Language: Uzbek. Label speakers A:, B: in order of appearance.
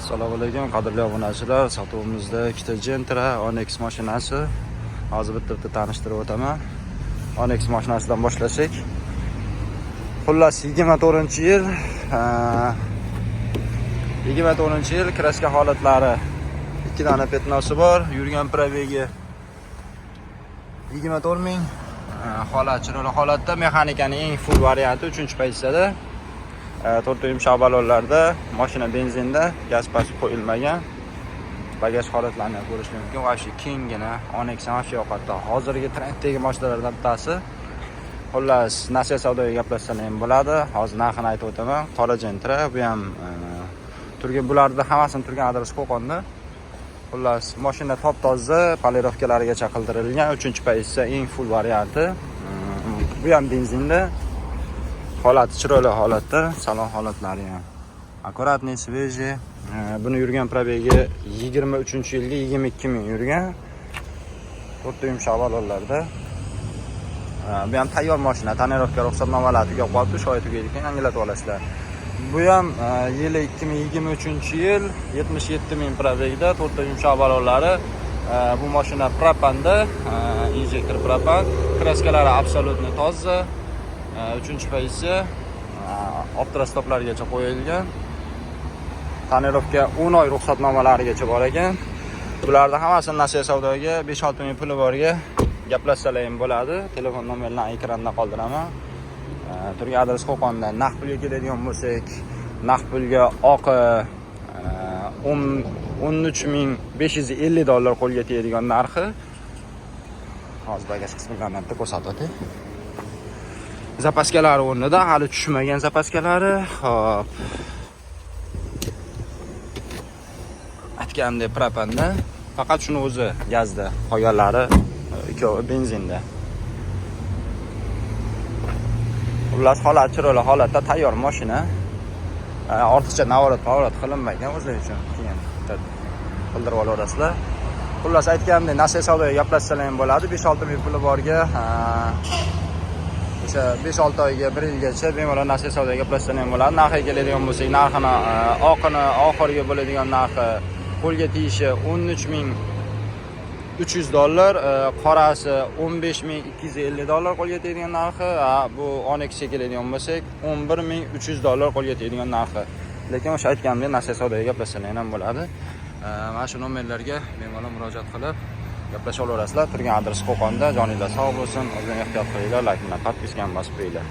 A: Assalomu alaykum qadrli obunachilar. Sotuvimizda ikkita Gentra Onyx mashinasi. Hozir bitta tanishtirib o'taman. Onyx mashinasidan boshlasak. Xullas 24-yil 24-yil kraska holatlari. 2 dona petnosi bor. Yurgan probegi 24000. Holat chiroyli holatda, mexanikaning eng full varianti 3-pozitsiyada. 4.5 balonlarda, mashina benzinda, gaz pasib qo'yilmagan. Bagaj holatlarini ko'rish mumkin. Va shu kengina Onyx ham yoqadi. Hozirgi trenddagi mashinalardan bittasi. Xullas, nasiya savdoga gaplashsam ham bo'ladi. Hozir narxini aytib o'taman. Qora Gentra, bu ham turgan bularda hammasini turgan adres Qo'qonda. Xullas, mashina top-toza, polirovkalarigacha qildirilgan, 3-pozitsiya eng full varianti. Bu ham benzinda. Holati chiroyli holatda, salon holatlari ham akkuratniy, sveji. Buni yurgan probegi 23-yilga 22000 yurgan. 4.5 balonlarda. Bu ham tayyor mashina, tonirovka ruxsatnomalari tugab qolibdi, shoyi tugaydigan yangilatib olasizlar. Bu ham yili 2023-yil 77000 probegda 4.5 balonlari. Bu mashina propanda, injektor propan, kraskalari absolutni toza. 3-pozitsiya optrastoplargacha qo'yilgan. Tonirovka 10 oy ruxsatnomalarigacha bor ekan. Bularning hammasini nasiya savdoga 5-6 ming puli borga gaplashsalar ham bo'ladi. Telefon nomerlarini ekranda qoldiraman. Turgan adres Qo'qonda. Naqd pulga keladigan bo'lsak, naqd pulga oqi $13550 qo'lga tegadigan narxi. Hozir bagaj qismlarini bitta ko'rsatib o'tay. Zapaskalari o'rnida, hali tushmagan zapaskalari. Xo'p. Aytganimdek propanda, faqat shuni o'zi gazda, qolganlari ikkovi benzinda. Xullas, holat chiroyli holatda, tayyor mashina. Ortiqcha navorat qilinmagan o'zi uchun. Keyin qildirib olasizlar. Xullas, aytganimdek, nasiya savdoga gaplashsalar ham bo'ladi. 5-6 ming puli borga 5-6 oyga 1 yilgacha bemalol nasiya savdoga gaplashsam ham bo'ladi. Narxiga keladigan bo'lsak, narxini oqini oxiriga bo'ladigan narxi qo'lga tegishi $13300, qorasi $15250 qo'lga tegadigan narxi. Bu Onyxga keladigan bo'lsak, $11300 qo'lga tegadigan narxi. Lekin o'sha aytganimdek nasiya savdoga gaplashsam ham bo'ladi. Mana shu nomerlarga bemalol murojaat qilib gaplasha olasizlar. Turgan adres Qo'qonda. Joningiz sog' bo'lsin. O'zingiz ehtiyot qilinglar, like bilan podpiskani bosib qo'yinglar.